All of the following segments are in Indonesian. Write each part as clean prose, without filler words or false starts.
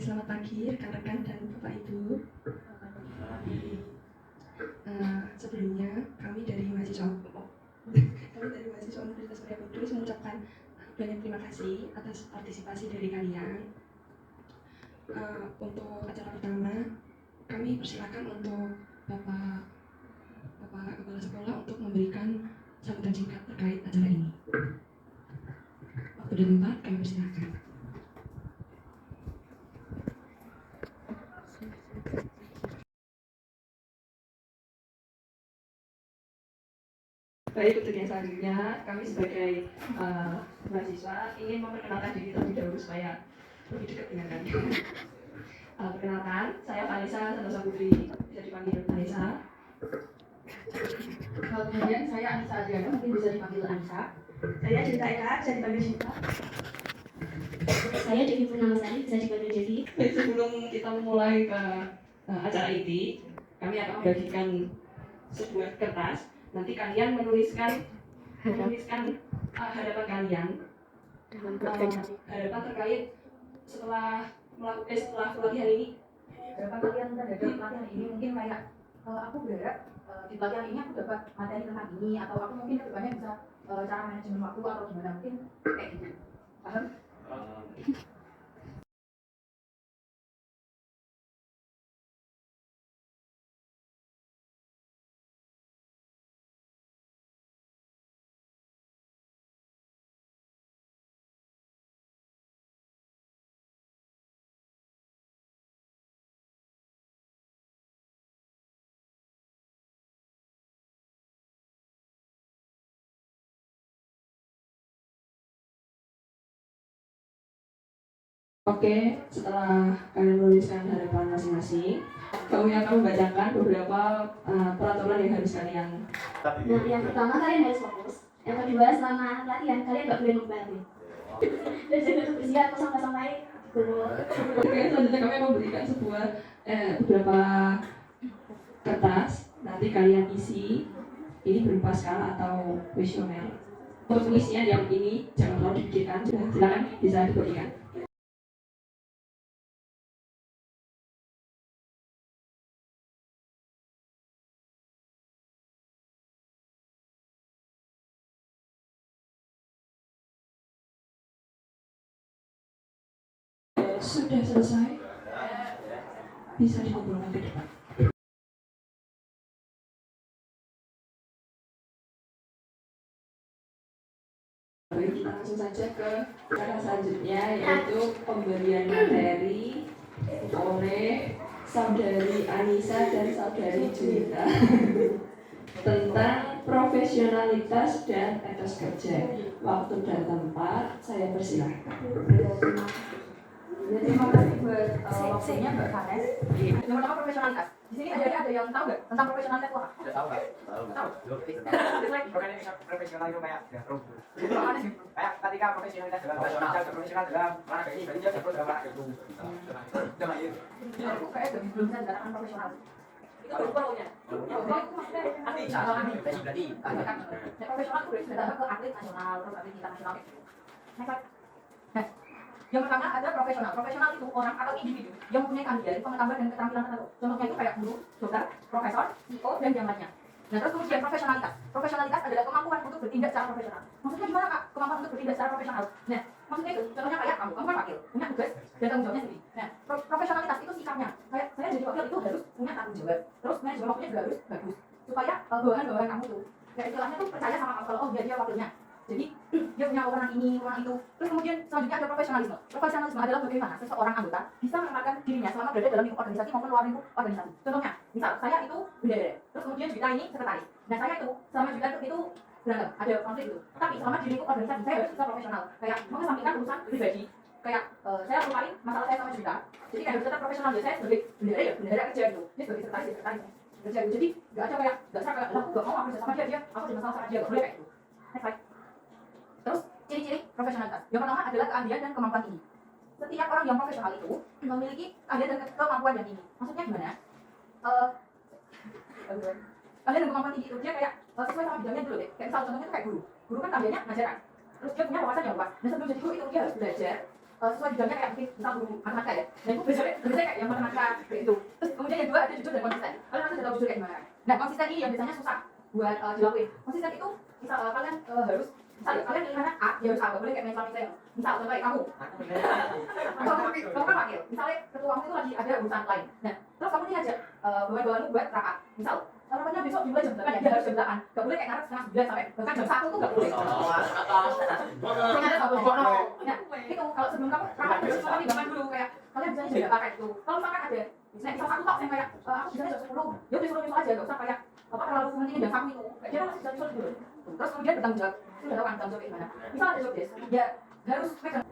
selamat pagi rekan-rekan dan Bapak Ibu. Sebelumnya kami dari mahasiswa Universitas Muria Kudus mengucapkan banyak terima kasih atas partisipasi dari kalian. Untuk acara pertama, kami persilakan untuk Bapak Kepala Sekolah untuk memberikan sambutan singkat terkait acara ini. Waktu dan tempat kami persilakan. Baik, untuk yang selanjutnya, kami sebagai mahasiswa ingin memperkenalkan diri terlebih dahulu supaya lebih dekat dengan kalian. Perkenalkan, saya Vanessa Santosa Putri, bisa dipanggil Vanessa. Kemudian saya Anissa Adriana, mungkin bisa dipanggil Anissa. Saya Cinta Eka, bisa dipanggil Cinta. Saya Devi Purnamasari, bisa dipanggil Devi. Sebelum kita memulai ke acara ini, kami akan membagikan sebuah kertas. Nanti kalian menuliskan harapan kalian, harapan terkait setelah pelatihan ini. Harapan kalian terhadap pelatihan ini mungkin kayak aku berharap di pelatihan ini aku dapat materi tentang ini, atau aku mungkin kedepannya bisa cara manajemen waktu atau gimana, mungkin kayak gitu. Paham? Oke, setelah kalian menuliskan harapan masing-masing, kami akan membacakan beberapa peraturan yang harus kalian. Nah, yang pertama kalian harus fokus. Yang kedua, selama latihan kalian nggak boleh mobile. Dan jaga kebersihan, sampai Oke, selanjutnya kami akan memberikan beberapa kertas. Nanti kalian isi. Ini berupa skala atau kuesioner. Untuk pengisian yang ini jangan terlalu dipikirkan. Silakan bisa diberikan. Sudah selesai, bisa dikumpulkan ke depan. Baik, kita langsung saja ke cara selanjutnya, yaitu pemberian materi oleh saudari Anissa dan saudari Juwita tentang profesionalitas dan etos kerja. Waktu dan tempat saya persilahkan. Terima kasih buat waktunya Mbak Vanes. Yang pertama profesionalitas. Di sini ada yang tahu nggak tentang profesionalitas itu apa? Udah tahu nggak? Tahu. Profesional itu kayak jatuh. Itu apa sih? Kayak ketika profesionalitas dalam profesional dalam olahraga ini, berarti dia jago dalam olahraga itu. Jangan itu. Aku kayak belum bisa dikatakan profesional. Itu baru perlunya. Berarti. Profesional itu sudah ke atlet nasional, terus atlet internasional. Nah, yang pertama ada profesional. Profesional itu orang atau individu yang mempunyai keahlian, pengetahuan dan keterampilan tertentu. Contohnya itu kayak guru, dokter, profesor, CEO, dan yang lainnya. Nah, terus kemudian profesionalitas. Profesionalitas adalah kemampuan untuk bertindak secara profesional. Maksudnya gimana, Kak? Kemampuan untuk bertindak secara profesional. Nah, maksudnya itu, contohnya kayak kamu kan wakil, punya tugas dan tanggung jawabnya sendiri. Nah, profesionalitas itu sikapnya. Kayak saya jadi wakil itu harus punya tanggung jawab. Terus manajemen waktunya juga harus bagus. Supaya bawahan-bawahan kamu tuh, kayak istilahnya tuh percaya sama kamu kalau oh dia wakilnya. Jadi dia punya wewenang ini, wewenang itu. Terus kemudian selanjutnya ada profesionalisme. Profesionalisme adalah bagaimana seseorang anggota bisa menempatkan dirinya selama berada dalam lingkup organisasi maupun luar lingkup organisasi. Contohnya, misal saya itu bendahara, terus kemudian Juwita ini sekretaris. Nah saya itu selama Juwita itu berantem, ada konflik itu. Tapi selama di lingkup organisasi saya harus bisa profesional. Kayak mengesampingkan urusan pribadi. Kayak saya lupain masalah saya sama Juwita. Jadi kayak harus tetap profesional. Jadi saya sebagai bendahara kerja gitu. Dia sebagai sekretaris kerja gitu. Jadi nggak ada kayak aku nggak mau kerja sama dia aku ada masalah sama dia, nggak boleh kayak gitu. Next slide. Terus ciri-ciri profesionalitas. Yang pertama adalah keahlian dan kemampuan tinggi. Setiap orang yang profesional itu memiliki keahlian dan kemampuan yang tinggi. Maksudnya gimana? Keahlian dan kemampuan tinggi itu dia kayak sesuai sama bidangnya dulu deh. Kayak misal contohnya itu kayak guru. Guru kan keahliannya ngajar kan. Terus dia punya wawasan yang luas. Nah sebelum jadi guru itu dia harus belajar sesuai bidangnya kayak mungkin misal guru matematika ya. Dan itu belajarnya kayak yang matematika kayak itu. Terus kemudian yang kedua ada jujur dan konsisten. Kalian nanti sudah tahu jujur kayak gimana. Nah konsisten ini yang biasanya susah buat dilakuin. Konsisten itu misal kalian harus misal kalian milih A, ya harus A, gak boleh kayak main suami saya. Misal contoh kayak kamu. Kamu kan wakil. Misalnya ketua kamu itu lagi ada urusan lain. Nah terus kamu nih aja bawa-bawamu buat rapat. Misal rapatnya besok dimulai jam 8 ya, dia harus jam 8. Gak boleh kayak ngaret setengah 9 sampai bahkan jam 1 tuh gak boleh. Nah, itu kalau sebelum kamu rapat harus kamu bangun dulu kayak kalian bisa jaga pakai itu. Kalau misalkan ada misal satu tok yang kayak aku bisa jam 10, ya udah suruh aja, gak usah kayak apa terlalu pentingin jam 1 itu. Kayak dia harus bisa disuruh dulu. Terus kemudian bertanggung jawab. Itu udah tahu kan tanggung jawab gimana. Misal ada job desk, ya harus pegang.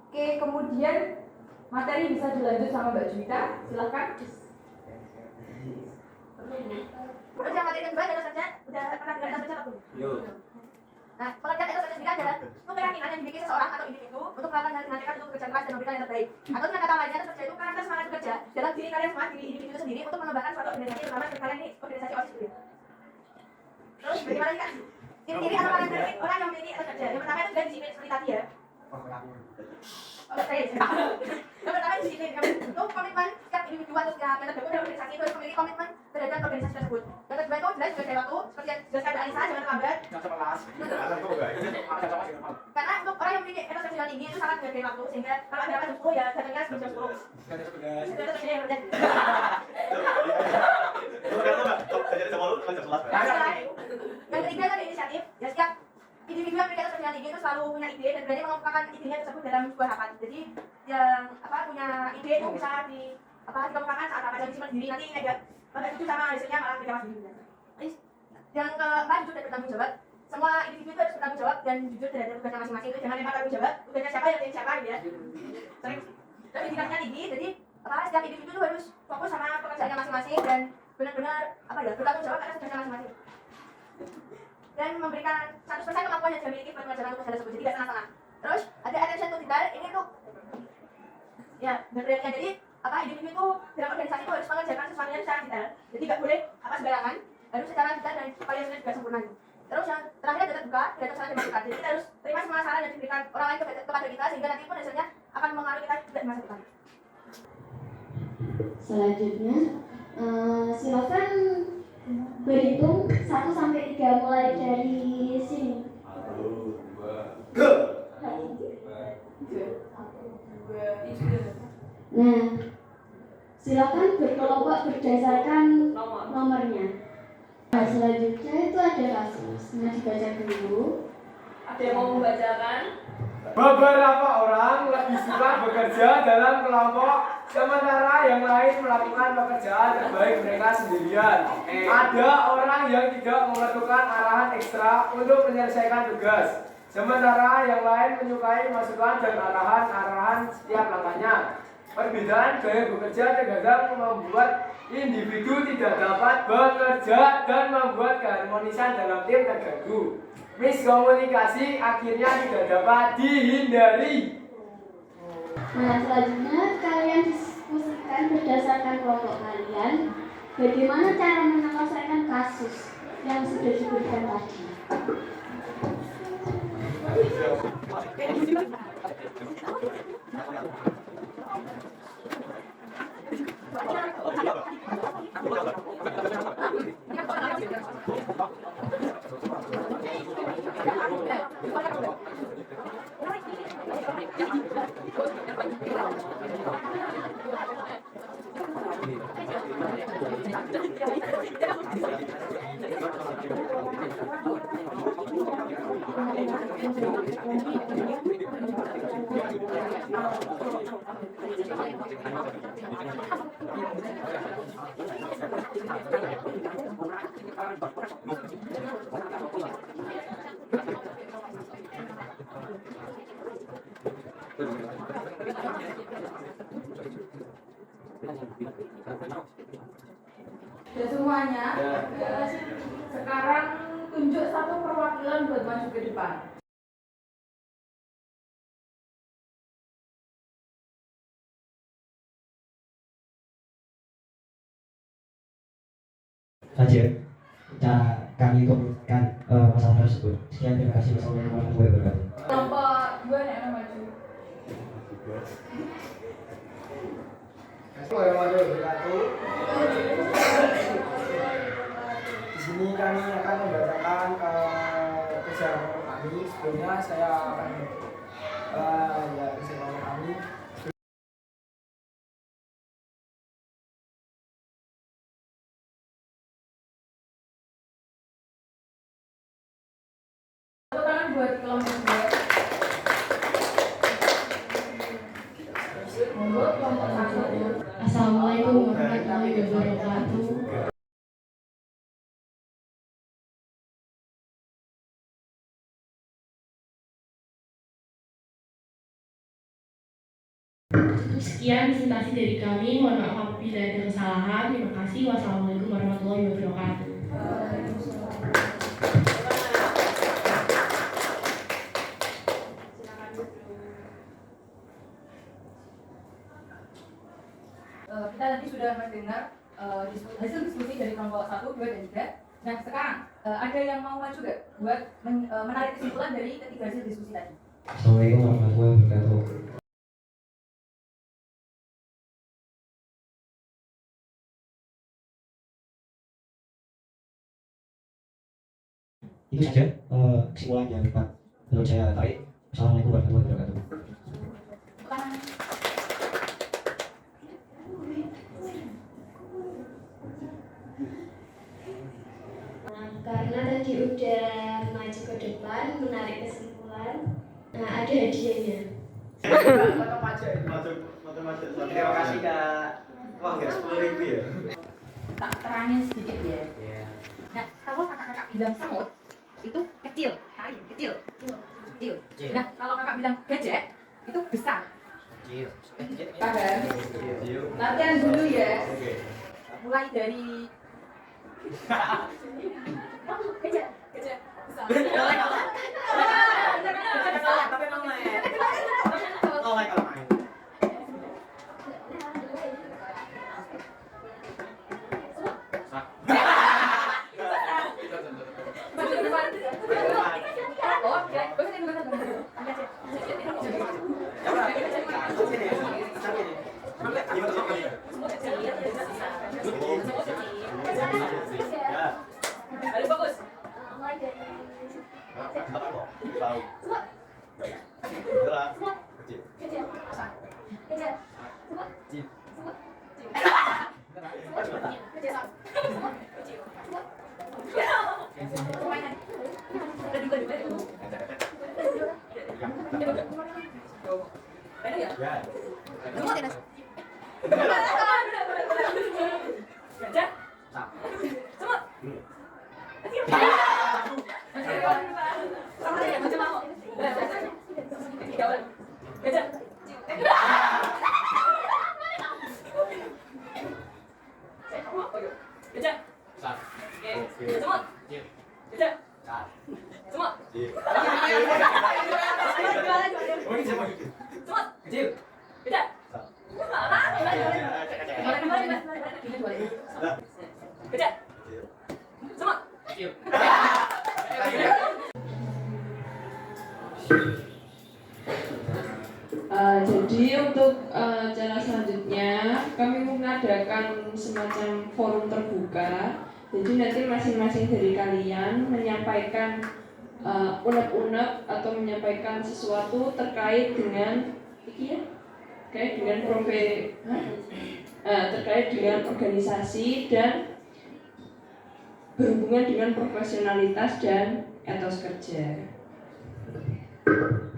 Oke, kemudian materi bisa dilanjut sama Mbak Juwita, silakan. Terus yang materi kedua adalah saja udah pernah dengar saja belum? Nah, pengertian itu sendiri adalah keyakinan yang dimiliki seseorang atau individu untuk melakukan dan menantikan untuk bekerja keras dan memberikan yang terbaik. Atau dengan kata lainnya, kerja itu karakter semangat bekerja dalam diri kalian semua, diri individu itu sendiri untuk mengembangkan suatu organisasi, terutama kalian ini organisasi OSIS gitu. Terus bagaimana kan? Ciri-ciri atau karakteristik orang yang memiliki etos kerja. Yang pertama itu sudah disiplin seperti tadi ya. Yang pertama disiplin, itu komitmen setiap individu atau setiap yang tergabung dalam organisasi itu harus memiliki komitmen terhadap organisasi tersebut. Yang kedua itu jelas juga waktu, seperti yang dijelaskan oleh Alisa, jangan terlambat. Karena untuk orang yang memiliki etos kerja yang tinggi itu sangat menghargai waktu, sehingga kalau ada jam 10 ya datangnya sebelum jam 10. Yang ketiga itu ada inisiatif, ya setiap individu yang memiliki etos kerja tinggi itu selalu punya ide dan berani mengungkapkan idenya tersebut dalam sebuah rapat. Jadi yang punya ide itu bisa dikemukakan saat rapat, jangan disimpan sendiri, nanti pada setuju sama hasilnya malah tidak sendiri. Yang keempat jujur dan bertanggung jawab. Semua individu itu harus bertanggung jawab dan jujur terhadap tugasnya masing-masing. Itu jangan lempar tanggung jawab, tugasnya siapa ya siapa gitu ya. Sering dan indikasinya tinggi, jadi setiap individu itu harus fokus sama pekerjaannya masing-masing dan benar-benar bertanggung jawab atas tugasnya masing-masing. Dan memberikan 100% kemampuan yang dimiliki buat mengerjakan tugas tersebut, jadi tidak setengah-setengah. Terus ada attention to detail, ini tuh ya benar-benar jadi individu itu dalam organisasi itu harus mengerjakan sesuatunya secara detail. Jadi nggak boleh sembarangan, harus secara detail dan supaya hasilnya juga sempurna. Terus yang terakhir ada terbuka, tidak tersalah terbuka. Jadi kita harus terima semua saran yang diberikan orang lain kepada kita, sehingga nanti pun hasilnya akan mengaruhi kita juga di masa depan. Selanjutnya, silakan berhitung 1 sampai 3 mulai dari sini. 1, 2, 3. Nah, silakan berkelompok berdasarkan nomornya. Nah, selanjutnya itu ada kasus. Nah, dibaca dulu. Ada yang mau membacakan? Beberapa orang lebih suka bekerja dalam kelompok, sementara yang lain melakukan pekerjaan terbaik mereka sendirian. Ada orang yang tidak memerlukan arahan ekstra untuk menyelesaikan tugas, sementara yang lain menyukai masukan dan arahan setiap langkahnya. Perbedaan gaya bekerja terkadang membuat individu tidak dapat bekerja dan membuat keharmonisan dalam tim terganggu. Miskomunikasi akhirnya tidak dapat dihindari. Nah, selanjutnya kalian diskusikan berdasarkan kelompok kalian bagaimana cara menyelesaikan kasus yang sudah diberikan tadi. Ya semuanya, sekarang tunjuk satu perwakilan buat maju ke depan. Saja cara kami untuk menyelesaikan masalah tersebut. Sekian, terima kasih. Wassalamualaikum warahmatullahi wabarakatuh. Kelompok 2 yang maju. Assalamualaikum warahmatullahi wabarakatuh. Di sini kami akan membacakan kegiatan kami. Sebelumnya saya akan kegiatan kami. Tepuk tangan buat kelompok B. Monggo kelompok 1. Assalamualaikum warahmatullahi wabarakatuh. Sekian presentasi dari kami. Mohon maaf apabila ada kesalahan. Terima kasih. Wassalamualaikum warahmatullahi wabarakatuh. Kita tadi sudah mendengar hasil diskusi dari kelompok 1, 2, dan 3. Nah, sekarang ada yang mau maju juga buat menarik kesimpulan dari ketiga hasil diskusi tadi. Assalamualaikum warahmatullahi wabarakatuh. Itu saja kesimpulan yang dapat menurut saya tarik. Assalamualaikum warahmatullahi wabarakatuh. Karena tadi udah maju ke depan, menarik kesimpulan, nah ada hadiahnya. Terima kasih Kak. Wah, nggak 10.000 ya? Tak terangin sedikit ya. Nah, kalau kakak-kakak bilang semut, itu kecil, kecil. Nah, kalau kakak bilang gajah, itu besar. Paham? Latihan dulu ya. Mulai dari gajah besar. Tapi emang main. Oh my god. Jadi untuk cara selanjutnya kami mengadakan semacam forum terbuka. Jadi nanti masing-masing dari kalian menyampaikan unek-unek atau menyampaikan sesuatu terkait dengan terkait dengan organisasi dan berhubungan dengan profesionalitas dan etos kerja.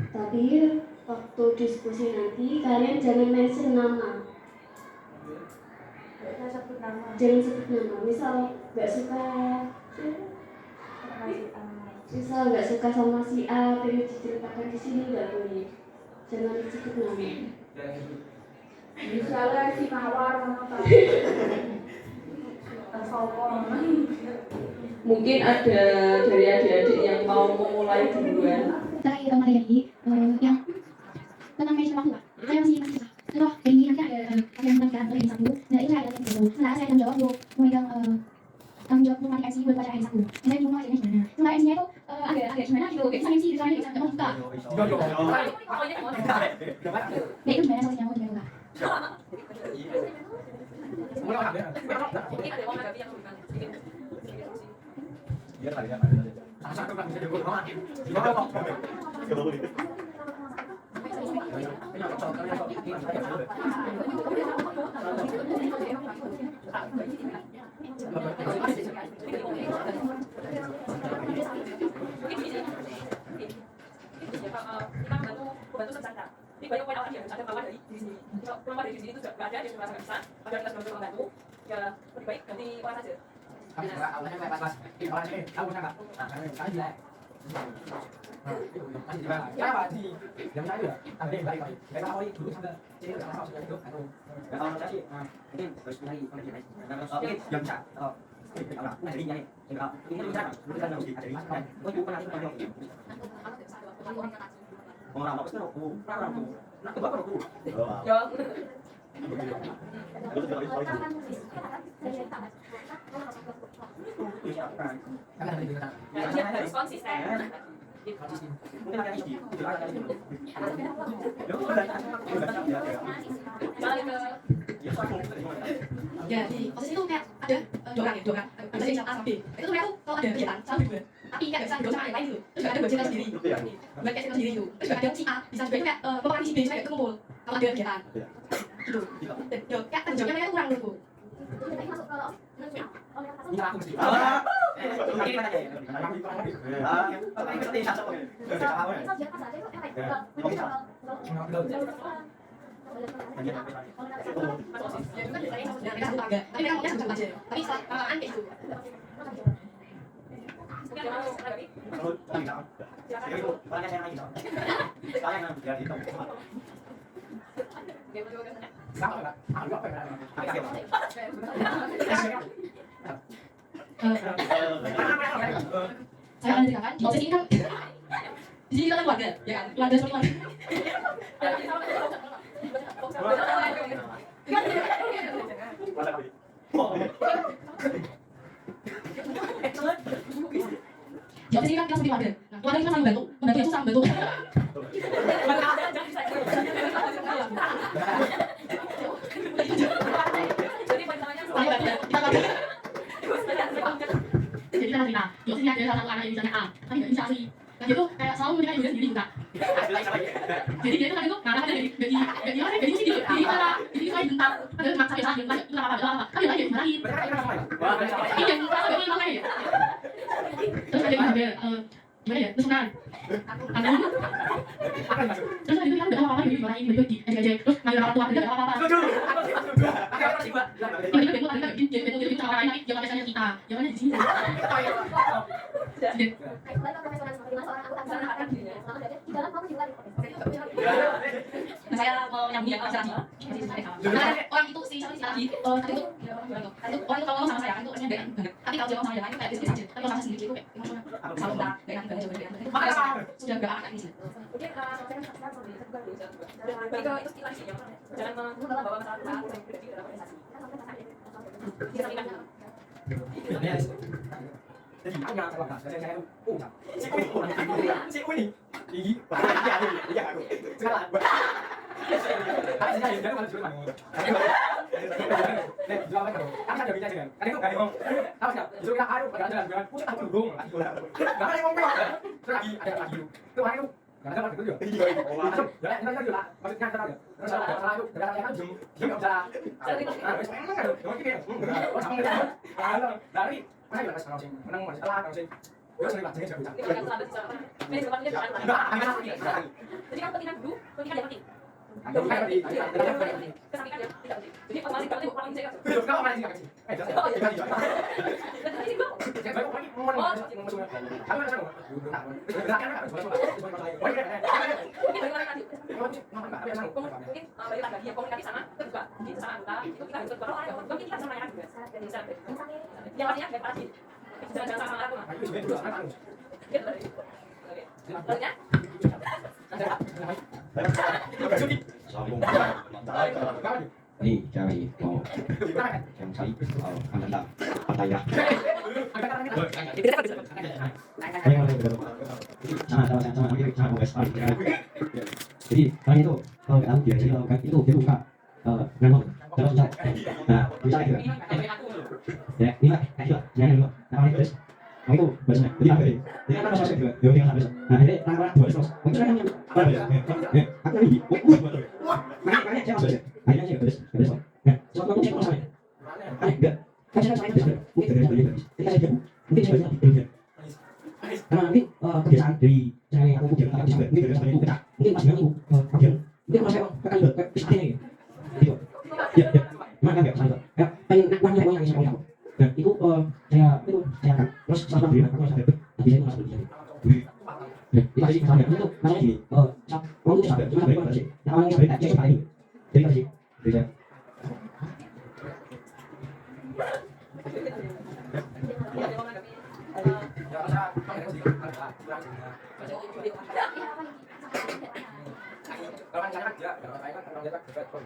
Tapi waktu diskusi nanti kalian jangan mention nama. Jangan sebut nama. Misal nggak suka sama si A, pengen diceritakan di sini nggak boleh. Jangan disebut nama. misalnya si mawar Mungkin ada dari adik-adik yang mau memulai duluan. Terakhir materi yang tentang manajemen waktu, Pak. Saya masih susah. Contoh, hari ini nanti ada yang menentukan hari Sabtu. Nah, itu saya ada yang sementara saya tanggung jawab untuk memegang tanggung jawab untuk MC buat pada hari Sabtu. Dan saya bingung mau MC-nya gimana. Sementara MC-nya itu agak gimana gitu. Kayak bisa MC, bisa nggak bisa, nggak mau suka. Nah, itu Mulai orang dia. Ini ada orang Gabi yang bukan sedikit solusi. Dia tadi kan ada. Sama-sama kan bisa jago banget. Gimana kok? Kita membantu secara. Jadi banyak poin awal ada mawar dari diri sendiri. Kalau mawar dari diri sendiri itu sudah nggak ada, dia merasa nggak bisa. Ada kita sebagai membantu, ya lebih baik ganti orang saja. Kami awalnya kayak pas-pas. Orang ini tahu nggak? Kami jelek. Masih di mana? Kenapa sih? Yang mana juga? Ada yang baik. Kayak apa dulu sampai jadi udah lama sudah hidup atau kalau saya sih mungkin harus mencari koneksi lain. Karena mungkin yang bisa atau kalau nggak jadinya nih. Kalau ini bisa kan? Itu kan harus ada di mana? Kau juga pernah itu orang apa sih? Orang tuh. Nak coba kalau tuh. Ya. Karena ada di sana. Ya, dia harus konsisten. Mungkin ada isi. Balik ke Ya di posisi itu kayak ada dua orang ada yang A sama B. Itu mereka tuh kalau ada kegiatan sama berdua, tapi nggak bisa dua sama yang lain gitu. Terus juga ada buat cerita sendiri, buat kayak cerita sendiri gitu. Terus juga ada si A bisa juga itu kayak pemeran si B supaya itu kumpul kalau ada kegiatan. Gitu. Dan yo kayak tanggung jawabnya mereka kurang menurutku. Ini aku mesti. Ini mana ya? Aku itu orang itu. Ini seperti satu. Ya itu kan biasanya mereka satu agak, tapi mereka maunya sama-sama aja. Tapi setelah kelamaan kayak gitu. mungkin ada orang Gabi. Oke, betul kan? Sama enggak? Aku juga pengen. Saya akan ceritakan di posisi ini kan di sini kita kan keluarga, ya kan? Keluarga seperti keluarga. Di posisi ini kan kita seperti keluarga. Nah, keluarga kita saling bantu, membantu itu saling bantu. Jadi poin utamanya Saling bantu, kita keluarga. Jadi kita cerita, di posisi ini ada salah satu anak yang misalnya A, tapi nggak bisa asli. Nah dia tuh kayak selalu memberikan ibunya sendiri juga. Jadi dia tuh kadang tuh marah gaji sih di kepala, jadi itu lagi bentar, padahal cuma sampai salah bentar, itu nggak apa-apa, kan dia lagi dimarahin. Ini yang merasa gaji makanya ya. Terus ada yang gimana ya, terus kan, terus itu kan udah apa-apa jadi dimarahin, bagi-bagi, terus ngambil orang tua kerja nggak apa-apa. Tiba-tiba bego tadi kan jadi bego sama orang lain, tapi jangan biasanya kita, jangan di sini. Nah, saya mau nyambung ya masalah karena orang itu si siapa sih tadi tadi itu orang itu kalau ngomong sama saya kan itu orangnya gak banget, tapi kalau dia ngomong sama yang lain itu kayak biasa aja, tapi kalau sama sendiri itu kayak emosional sama kita gak enak banget jauh dari makanya sudah gak akan di sini. Mungkin saya kan sekarang mau dilakukan dulu balik ke itu kita sih jangan membawa masalah kita yang pribadi dalam organisasi. Kita sampaikan Jadi hanya kalau nggak saya itu si Uni tinggi iya aku sekarang tapi saya jadi malah cuma ngomong nih jual apa kan ada bicara kan kan itu kayak ngomong tahu nggak justru kita aduh pada jalan punya aku dulu nggak ada ngomong terus lagi ada lagi itu hari itu nggak ada lagi itu juga jalan kita juga maksudnya kita terus ada masalah itu ada yang jum nggak bisa emang ada ngomong kayak oh sama dari mana juga kalau sing menang masih telat kalau sing yo sering bacanya juga bisa kita akan selalu bisa ini sebenarnya jangan jadi kan pentingnya dulu pentingnya yang penting kesampingkan ya tidak penting jadi otomatis kalau itu orang saya itu kalau mana sih kasih jelas ya baru lagi mau masuk aku ada sama belakang kan mungkin balik lagi komunikasi sama terbuka jadi sama anggota itu kita harus berdoa mungkin kita sama yang juga yang artinya dari para diri jangan sama aku mah gitu baliknya Ini cari mau yang cari anda ya. Jadi kalian itu kalau nggak tahu dia jadi kalau itu dia buka dengan Contoh susah. Nah, bisa gitu. Ya, ini lah, kayak gitu. Jangan dulu. Nah, ini terus. Nah, itu bahasanya. Jadi apa ini? Jadi kan proses juga. Ya, tinggal habis. Nah, akhirnya orang-orang dua terus. Mungkin saya yang apa ya? Aku lagi. Makanya saya masuk. Akhirnya saya habis. Habis. Nah, suatu waktu saya kok sama. Enggak. Kan saya mungkin dari ketika saya jago. Mungkin saya banyak di karena nanti kebiasaan dari saya aku kebiasaan akan disebut mungkin dari aku pecah mungkin pas dengan aku kebiasaan mungkin kalau saya akan juga kayak seperti ini gitu ya mana enggak saya kayak pengen nanya yang saya mau nah itu saya akan terus setelah beri aku sampai tapi saya masuk di sini itu sih misalnya itu namanya gini mau itu sampai cuma sampai sih nah orang yang sampai tak cek sampai ini jadi sih jadi saya Kalau kan saya dia, kalau saya kan orang dia kan juga kalau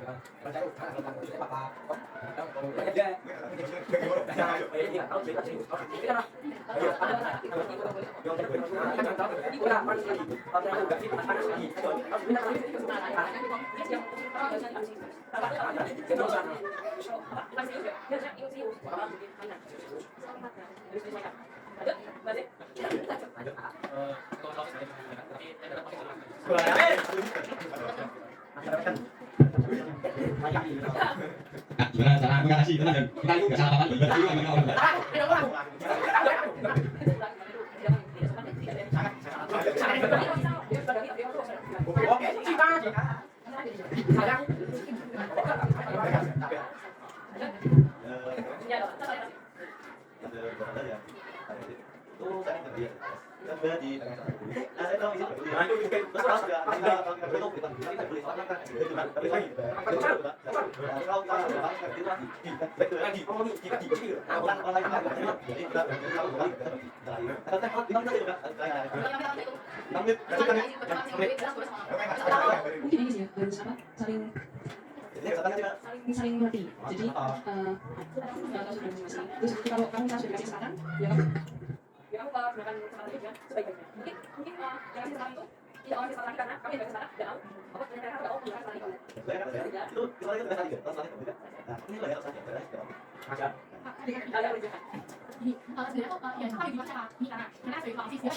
saya kan orang dia apa? Kalau dia iya, kalau dia sih. Ini kan ayo ada yang kan tahu ini udah panas lagi. Kalau saya enggak sih panas lagi. Kalau kita lagi gimana cara aku kasih tenang dan kita itu nggak salah apa-apa berarti itu memang orang oke, sikat. Mungkin ini sih ya, harus apa? Saling mengerti. Jadi kalau sudah masing-masing. Terus kalau kamu misalnya sudah dikasih kesempatan, ya kamu gunakan kesempatan itu ya sebaik-baiknya. Mungkin yang kasih kesempatan itu tidak orang kesempatan karena kami yang kesempatan tidak tahu apa ternyata mereka tidak tahu menggunakan kesempatan itu. Ini sebenarnya kok ya kami dibaca Pak ini karena saya Pak Sis ya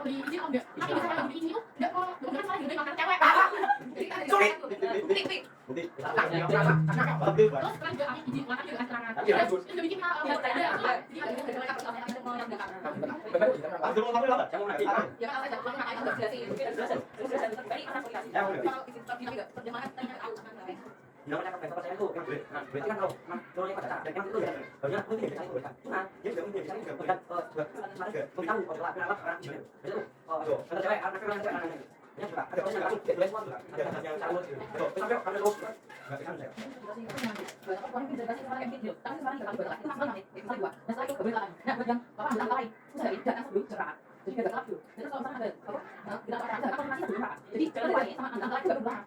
di izin Om enggak kami bisa lagi di itu enggak kok bukan salah juga makan cewek terus setelah juga kami izin makan juga keterangan terus itu bikin Yang macam apa saya itu yang boleh. Nah, berarti kan kalau kalau yang pada saat yang itu ya, banyak mungkin bisa itu boleh. Cuma dia juga mungkin bisa itu boleh. Tahu kalau kenapa orang itu itu ada cewek anak cewek anak ya juga ada orang yang boleh semua juga. Ada yang calon itu. Sampai ada lo enggak kan saya. Orang bisa kasih sama yang video, tapi sekarang kita berlaki itu masalah nih, itu dua. Dan setelah itu kebetulan. Nah, buat yang apa bilang lain, saya jangan sebelum cerah. Jadi kita gelap dulu. Jadi kalau misalnya ada apa, kita ada masih sebelum cerah. Jadi jangan lain sama antara lain juga berubah.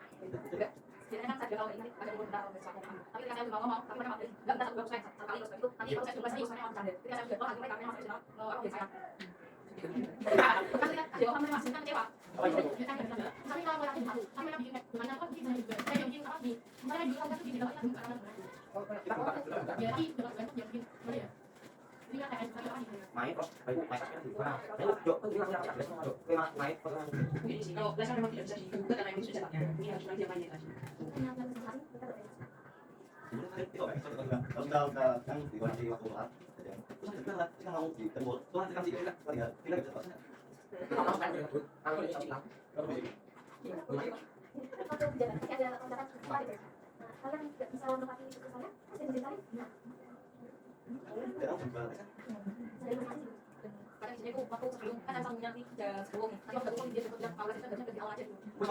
Jadi kan saya juga tahu ini ada umur berapa besar kan. Tapi ketika saya ngomong, tapi memang enggak bisa satu saya sekali terus itu nanti proses juga saya usahanya bercanda. Ketika saya sudah akhirnya kami masuk ke apa biasanya. Kan dia kamu masih kan kecewa. tapi kalau yakin tahu kami yang bikin gimana kok bikin juga saya yang bikin apa di mana juga kan bikin dapat itu karena jadi dapat banyak yang bikin mana ya ini kan kayak main kok baik kan juga. Yuk, bilang apa ya semua. Main kok. Mungkin sih kalau dasar memang tidak bisa dibuka karena itu sudah cetaknya. Ini harus nanti yang lainnya tadi. Kadang sini aku waktu sebelum kan saya sambungnya nanti jam 10 nih. Tapi waktu dia sebut jam awal itu kerja di awal aja dulu. Kita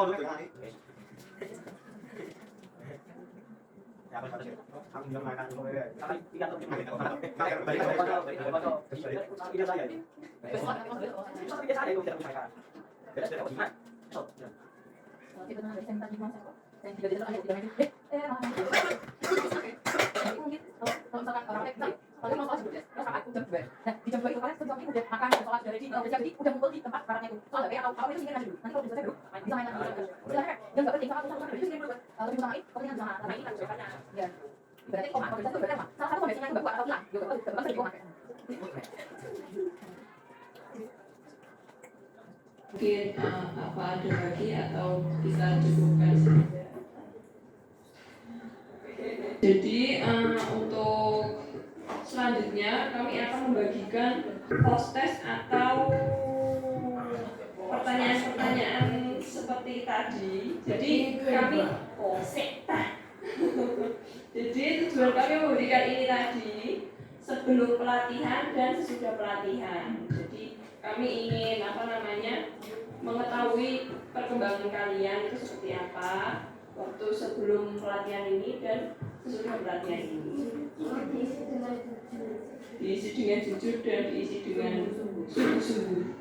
nanti saya minta di mana kok. Saya tidak bisa ada di mana. Mungkin kalau misalkan orang lain tadi kalau mau sholat dulu terus aku jam 2. Nah, di jam 2 itu kalian sebelum itu udah makan, udah sholat, jadi udah ngumpul di tempat barangnya itu. Soalnya kayak kalau itu singkirin aja dulu. Nanti kalau udah selesai dulu, bisa main lagi. Silakan. Yang enggak penting kalau aku sama itu singkirin dulu. Lebih utama itu kepentingan sama ini kan besokannya. Ya. Berarti koma, konversitas itu berarti apa? Salah satu konversinya yang bagus atau hilang. Yo, bagus dari koma. Mungkin apa ada lagi atau kita cukupkan saja. Jadi untuk selanjutnya kami akan membagikan post test atau pertanyaan-pertanyaan seperti tadi. Jadi kami jadi tujuan kami memberikan ini tadi sebelum pelatihan dan sesudah pelatihan. Jadi kami ingin mengetahui perkembangan kalian itu seperti apa waktu sebelum pelatihan ini dan sesudah pelatihan ini. Diisi dengan jujur dan diisi dengan sungguh-sungguh.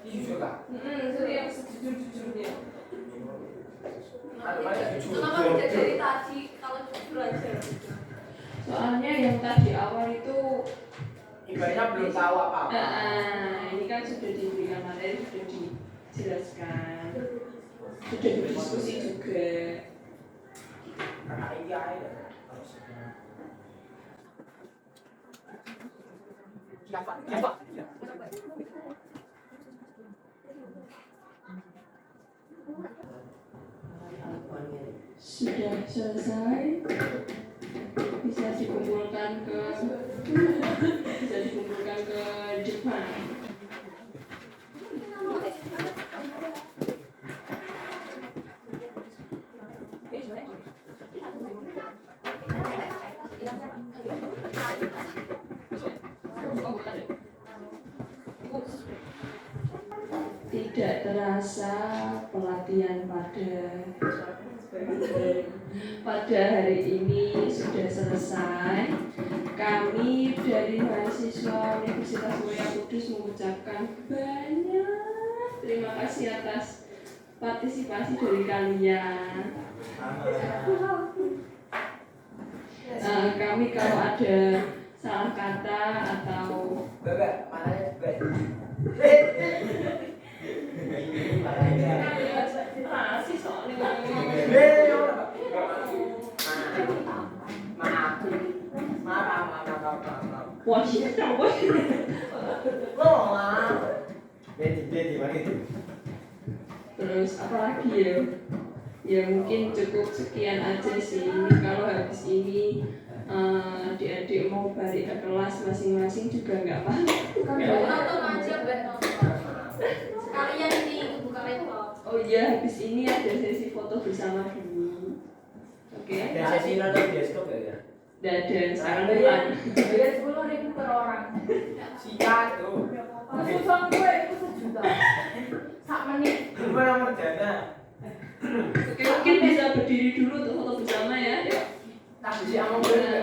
Jujur lah. Itu yang sejujur-jujurnya. Kenapa tidak dari tadi kalau belajar? Soalnya yang tadi awal itu Ibaratnya belum tahu apa-apa. ini kan sudah diberikan materi, sudah dijelaskan, sudah berdiskusi juga. Sudah selesai, bisa dikumpulkan ke depan. Tidak terasa pelatihan pada hari ini sudah selesai. Kami dari mahasiswa Universitas Mulia Kudus mengucapkan banyak terima kasih atas partisipasi dari kalian. Kami kalau ada salah kata atau rasis soalnya wah shit coba terus apa lagi ya? Ya mungkin cukup sekian aja sih. Kalau habis ini adik-adik mau balik ke kelas masing-masing juga nggak apa-apa. Sekalian ini buka laptop. Oh iya, habis ini ada sesi foto bersama dulu. Oke. Ada sesi nonton bioskop ya? Ada sekarang bulan. Bayar 10.000 per orang. Sikat tuh. Susah gue itu 1 juta. Sak menit. Gimana nomor dana? Oke, mungkin bisa berdiri dulu untuk foto bersama ya. Tak bisa ngomong.